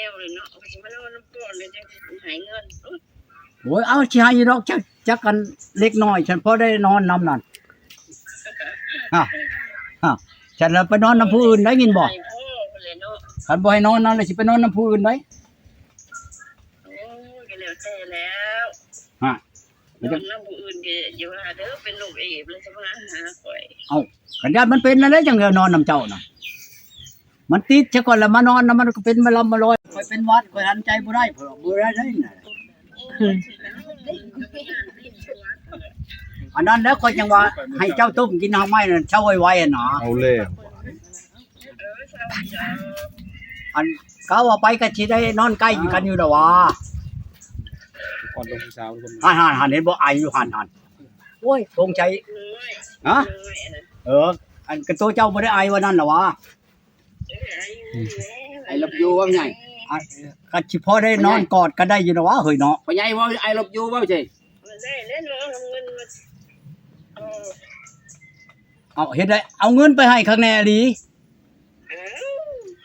วเลยเนาะสิมานอนน้ำก้อนเลยจังหายเงินโอ้ยเอาสิให้ดอกจักกันเล็กน้อยฉันพอได้นอนนำนั่นฮะฉันไปนอนน้ำผู้อื่นได้ยินบ่คันบ่ให้นอนนั่นเลยสิไปนอนน้ำผู้อื่นได้โอ้ยก็แล้วแต่แล้วฮะนอนน้ำผู้อื่นก็อย่าว่าเด้อเป็นโรคเอดส์เลยสิมาหาข่อยเอ้ากันญาติมันเป็นนั่นแหละจังเดียวนอนน้ำเจ้าน่ะมันติดซะก่อนแล้วมานอนน่ะมันก็เป็นมาลำมาลอยค่อยเป็นหวัดค่อยหันใจบ่ได้เพิ่นบ่ได้น่ะอันนั้นแล้วค่อยจังว่าให้เจ้าต้มกินน้ำไม้นั่นเช้าไว้ๆน่ะเอาแล้วอันเขาว่าไปก็สิได้นอนใกล้กันอยู่ดอกว่าก่อนลงเช้าทุกคนหันเห็นบ่ไออยู่หันโอ้ยตรงใจฮะอันกระตัวเจ้าบ่ได้ไอว่านั่นหรอวะไอ้ลบอยู่ว่าไงก็สิพอได้นอนกอดกันได้อยู่ดอกว่าเฮ้ยเนาะพ่อใหญ่ว่าไอ้ลบอยู่ว่าใช่ได้เล่นเอาเงินมาเอาเฮ็ดได้เอาเงินไปให้ข้างแน่ดี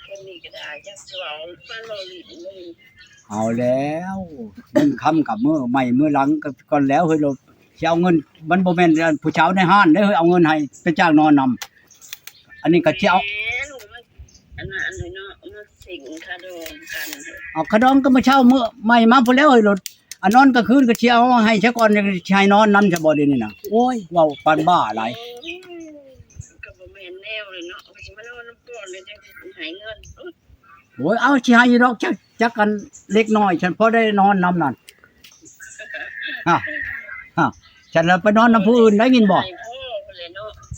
คนนี้ก็ได้จักสิว่าฟันเราลิ้นเลยเอาแล้วมันค้ำกับมื้อใหม่มื้อหลังก่อนแล้วเฮ้ยเราสิเอาเงินมันบ่แม่นผู้เฒ่าในห้านเด้อเฮ้ยเอาเงินให้ไปจ้างนอนนำอันนี้ก็สิเอาอันนั้นเนาะมาสิงคาดองกันเอาคาดองก็มาเช่ามื้อใหม่มาพุ่นแล้วเฮ้ยรถอันนอนกลางคืนก็สิเอาให้ซะก่อนสิให้นอนนำซะบ่เดี๋ยวนี้น่ะโอ้ยเว้าปานบ้าหลายก็บ่แม่นแนวเลยเนาะสิมานอนน้ำก้อนเลยจังหายเงินโอ้ยเอาสิให้ดอกจักกันเล็กน้อยฉันพอได้นอนนำนั่นฉันไปนอนน้ำผู้อื่นได้ยินบ่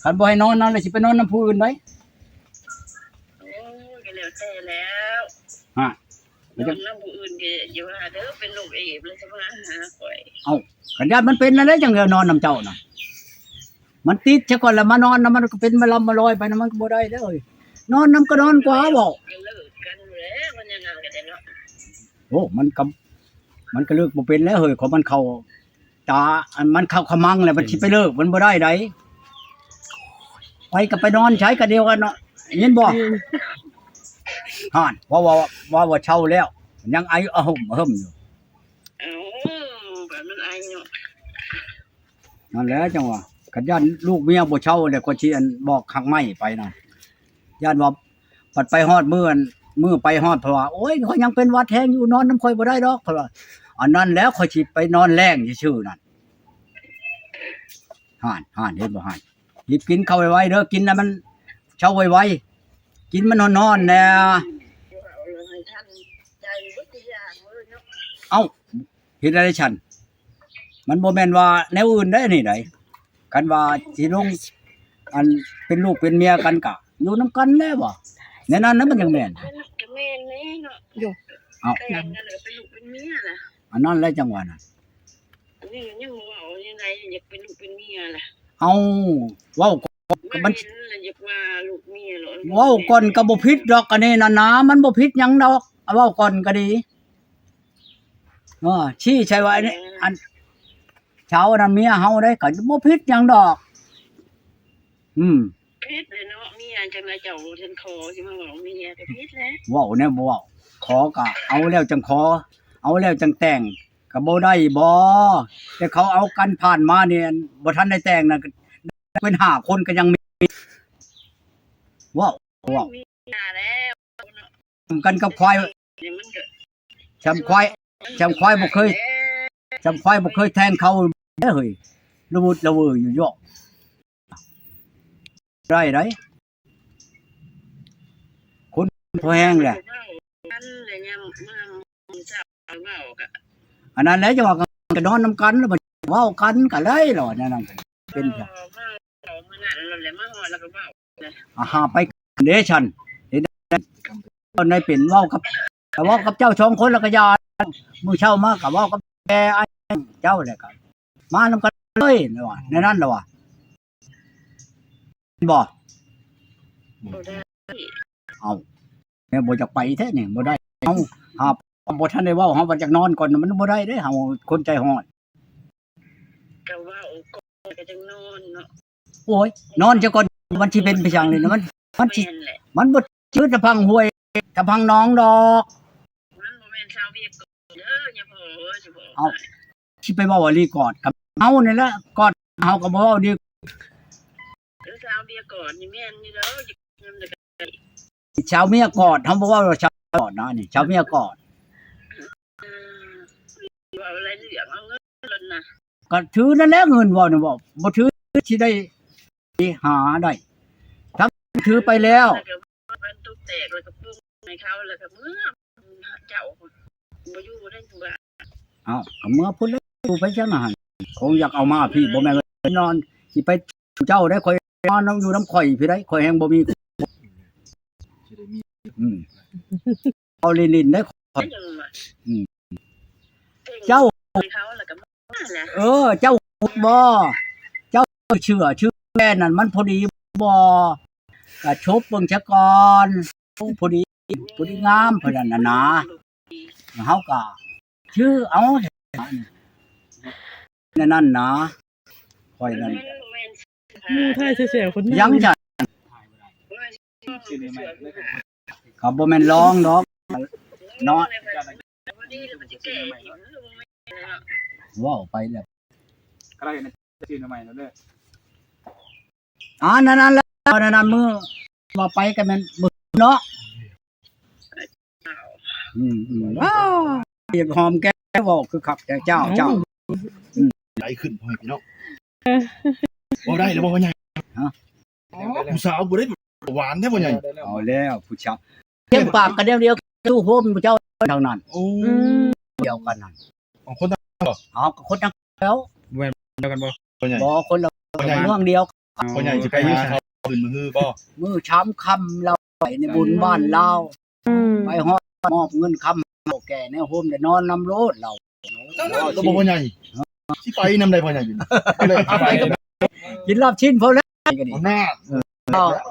คันบ่ให้นอนนั่นเลยสิไปนอนน้ำผู้อื่นได้โอ้ยก็แล้วแต่แล้วนอนน้ำผู้อื่นก็อย่าว่าเด้อเป็นโรคเอดส์เลยสิมาหาข่อยเอ้ากันญาติมันเป็นนั่นแหละจังเดียวนอนน้ำเจ้าน่ะมันติดซะก่อนแล้วมานอนน่ะมันก็เป็นมาลำมาลอยไปน่ะมันก็บ่ได้เด้อนอนน้ำก็นอนกว่าบ่มันยังไงกันเนาะโอ้มันก็เลิกบ่เป็นแล้วเฮ้ยของมันเข้าตามันเข้าขมังแล้วมันสิไปเลิกมันบ่ได้ไดไปก็ไปนอนใช้กันเดียวกันเนาะเห็นบ่ห่านว่าเช่าแล้วยังไอหึมอยู่แบบมันไอเนาะนั่นแหละจังว่ากันญาติลูกเมียบ่เช่าแล้วก็สิอันบอกข้างไม้ไปน่ะญาติว่าปัดไปฮอดมื้อไปฮอดเพราะว่าโอ้ยข่อยยังเป็นวัดแฮงอยู่นอนน้ำข่อยบ่ได้ดอกเพราะว่าอันนั้นแล้วข่อยสิไปนอนแรงซื่อๆนั่นห่านเห็นบ่ห่านรีบกินข้าวไวๆเด้อกินแล้วมันเช้าไวๆกินมันนอนๆแน่เอ้าเฮ็ดอะไรฉันมันบ่แม่นว่าแนวอื่นได้นี่ไดคันว่าสิลงอันเป็นลูกเป็นเมียกันกะอยู่นำกันแน่บ่ในนั้นน่ะมันจังแม่นก็แม่นแน่เนาะอยู่เอ้านั่นน่ะเป็นลูกเป็นเมียล่ะอันนั้นแหละจังหวะน่ะอันนี้ยังว่ายังไงอยากเป็นลูกเป็นเมียล่ะเอาเว้ามันอยากว่าลูกเมียเหรอเว้าก่อนก็บ่ผิดดอกอันนี้น่ะนะมันบ่ผิดหยังดอกเว้าก่อนก็ดีชี้ใช่ว่าอันเช้านั้นเมียเฮาได้ก็บ่ผิดหยังดอกผิดเลยเนาะเมียจังได๋เจ้าฉันขอสิมาว่าเมียก็ผิดแล้วเว้าแนวบ่เว้าขอก็เอาแล้วจังขอเอาแล้วจังแต่งก็บ่ได้บ่แต่เขาเอากันผ่านมาเนี่ยบ่ทันได้แต่งน่ะเป็น5คนก็ยังมีว้าวมีแล้วกันกับควายจำควายบ่เคยแทงเขาเด้อเฮ้ยระวุดระเวออยู่ยอกได้คนพอแห้งแหละอันนั้นแล้วจะว่ากันนอนนำกันแล้วเว้ากันก็เลยหรอนั่นเป็นจ้ะไปเดชันในเป็นเว้ากับเจ้าสองคนแล้วก็ยามื้อเช้ามาก็เว้ากับแกไอ้เจ้าแหละก็มานำกันเลยว่าในนั้นล่ะว่าบ่เอาแม่บ่จักไปแท้นี่บ่ได้เฮาบ่ทันได้เว้าเฮาว่าจักนอนก่อนมันบ่ได้เด้เฮาคนใจฮ้อนก็เว้าก็จังนอนเนาะโอ้ยนอนจะก่อนมันสิเป็นไปจังนี่มันสิมันบ่ชื่อตะพังห้วยตะพังน้องดอกม นชาวเวียกเด้ออย่าพอสิบอก เอาที่ไปว่าลีกอดกับเฮานี่แหละกอดเฮาก็บ่เว้าดี ชาวเวียก่อนนี่แม่นนี่เด้ออย่าเงินเลย ชาวเมียกอดเฮาบ่เว้าว่าชาวกอดนะนี่ชาวเมียกอด ว่าอะไรเหลืองเอาเงินล่นน่ะ ก็ถือนั่นแหละเงินเว้านี่บ่บ่ถือสิได้หาได้ถ้าถือไปแล้ว มันตุกแตกแล้วก็ปุ้งในเขาแล้วก็เมื่อเจ้าบ่อยู่ได้ตัว เอ้าก็เมื่อพุ่นแล้วอยู่ไปจังหั่นคงอยากเอามาพี่บ่แม่นว่านอนสิไปเจ้าได้ข่อยนอนอยู่น้ำข่อยพี่ได้ข่อยแฮงบ่มีเอาลินๆได้ข่อย ยังว่า เจ้า เขาแล้วก็มาแหละ เจ้าบ่เจ้าเชื่อแม่นั่นมันพอดีบ่ก็ชบเบิ่งซะก่อนพอดีงามเพิ่นนั่นน่ะนะเฮาก็ชื่อเอานั่นนะข่อยนั่น มูไทยเสียๆคนนั้น ยังจ้ะก็บ่แม่นร้องดอกเนาะว้าวไปแล้ว ก็ได้ในชื่อใหม่แล้วเด้อ นั่นแล้วนั่นมือว่าไปกันแม่นมือเนาะว้าวเรียกหอมแก้วบอกคือขับแต่เจ้า ไหลขึ้นพ่อพี่น้องบ่ได้แล้วบ่พ่อใหญ่ผู้สาวบ่ได้หวานแท้พ่อใหญ่ เอาแล้วผู้ชายเต็มปากกันเดียวตู้โฮมผู้เจ้าเท่านั้น โอ้ เดียวกันนั่น ของคน เอาก็คนทั้งแล้ว เดียวกันบ่ พ่อใหญ่ บ่คนละ พ่อใหญ่ เมืองเดียว พ่อใหญ่สิไปหาเขาขึ้นมือบ่ มือช้ำคำเราไปในบุญบ้านเราไปฮอดมอบเงินคำเอาแก่ในโฮมได้นอนนำโลดเรา ตัวบ่พ่อใหญ่สิไปนำได้พ่อใหญ่อยู่เลยสิไปกัน กินลาบชิ้นพอแล้วก็ดี เอาหน้า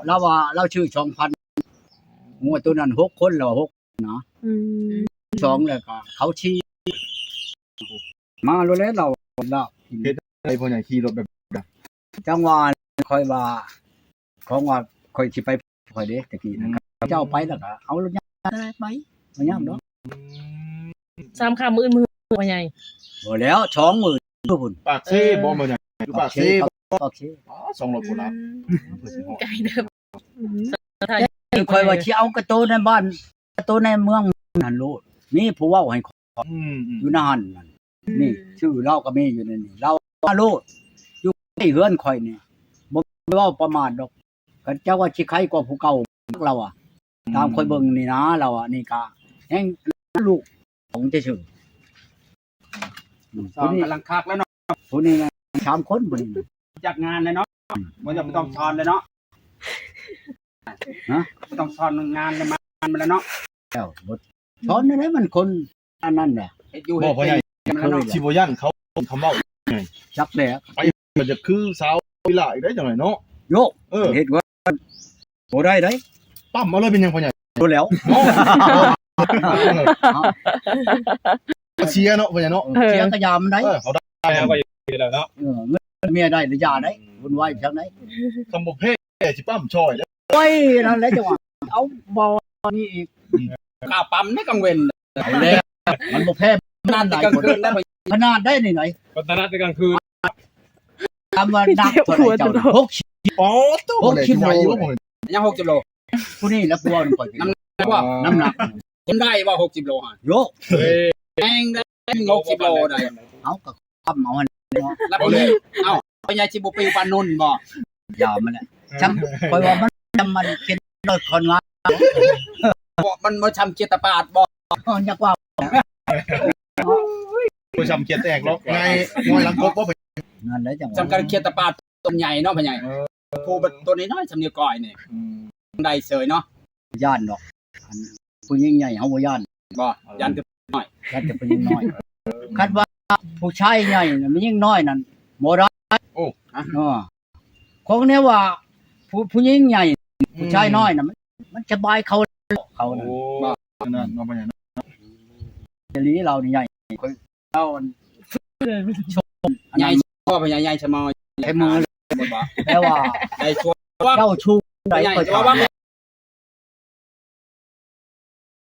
เราว่าเราชื่อ2,000งัวตัวนั้น6คนแล้ว6นะ2แล้วก็เขาชี้มาโลแล้วเราลาบ ไอ้พ่อใหญ่ขี่รถแบบ จังหวะค่อยว่าของว่าค่อยสิไปค่อยเด้ตะกี้นะเจ้าไปแล้วก็เอารถยางไปบ่ยามดอก 3 คำมื้อว่าใหญ่ บ่แล้ว20,000พุ่น ปากเซ่บ่พ่อใหญ่อยู่ปากเซ่ โอเค อ๋อ200กว่าล้าน ไกลเด้อ ค่อยว่าสิเอากระโตในบ้านกระโตในเมืองนั่นโลดมีผู้เว้าให้อยู่ในหั่นนั่นนี่ชื่อเราก็มีอยู่ในนี่เราว่าโลดอยู่ใกล้เฮือนข่อยนี่บ่เว้าประมาทดอกก็เจ้าว่าสิใครกว่าผู้เก่าเราอ่ะตามข่อยเบิ่งนี่นะเราอ่ะนี่ก็แฮงลูกของซื่อ สองกำลังคักแล้วเนาะ ผู้นี้3คนผู้นี้ จัดงานเลยเนาะบ่จะต้องช้อนเลยเนาะบ่ต้องช้อนงานเลยมาแล้วเนาะ แล้วบ่ช้อนนั่นแหละมันคนอันนั้นแหละ เฮ็ดอยู่ บ่ เฮ็ด พ่อใหญ่ แล้วเนาะ สิบ่ยันเขาคำเว้า จักแหละ มันจะคือสาววิไลได้จังไดเนาะ โยกเฮ็ดว่าบ่ได้เด้ ปั๊มมาเลยเป็นยังพ่อใหญ่ บ่แล้ว เชียร์เนาะพ่อใหญ่เนาะ เสียงก็ยามได้ เขาได้ แล้วก็อยู่แล้วเนาะ เงินเมียได้หรือยาได้วุ่นวายจังได๋ คำบ่เพ่สิปั๊มช่อยแล้ว โอ้ยนั่นแหละจังหวะเอาบ่นี่อีก ข้าวปั๊มในกลางเว้น เอาแล้วมันบ่แพ้นานหลาย กลาง คน คืนแล้ว ขนาดได้นี่ไหน ก็ตลาดในกลางคืน ตามว่านักเท่าไหร่เจ้า60 อ๋อตัวไหนที่ไหวอยู่บ่ ยัง60โล ผู้นี้แล้วกลัวข่อย ว่า น้ำหนัก คนได้ว่า60โลฮะ โยก แพงได้60โลได้ เอาก็ทำเอาหั่น แล้วบ่เลยเอ้าพ่อใหญ่สิบ่ปิวปานนุ่นบ่ ยามมันแหละจำข่อยว่ามันจำมันเป็นรถคนงาน บ่มันบ่ทำเจตปาดบ่ อยากว่า ผู้ชำเกียร์แตกแล้วไงงอยหลังกบบ่ นั่นแหละจังหวะ สำคัญเจตปาดต้นใหญ่เนาะพ่อใหญ่ผู้ตัวน้อยๆสำเนียงก้อยนี่ได้เสยเนาะ ย่านดอกผู้หญิงใหญ่เฮาบ่ย่าน บ่ยันจะ คัดจะผู้หญิงน้อยคัดว่าผู้ชายใหญ่น่ะมันยิ่งน้อยนั่นบ่ได้ของแนวว่าผู้หญิงใหญ่ผู้ชายน้อยน่ะมันสบายเขานั่น โอ้นั่นเนาะพ่อใหญ่ จะลีเรานี่ใหญ่ค่อยเรา ใหญ่พ่อพ่อใหญ่ใหญ่ชะมอ ใช้มือ บ่ แต่ว่า ได้ช่วย เจ้าชูได้ ใหญ่ ก็ ว่าว่า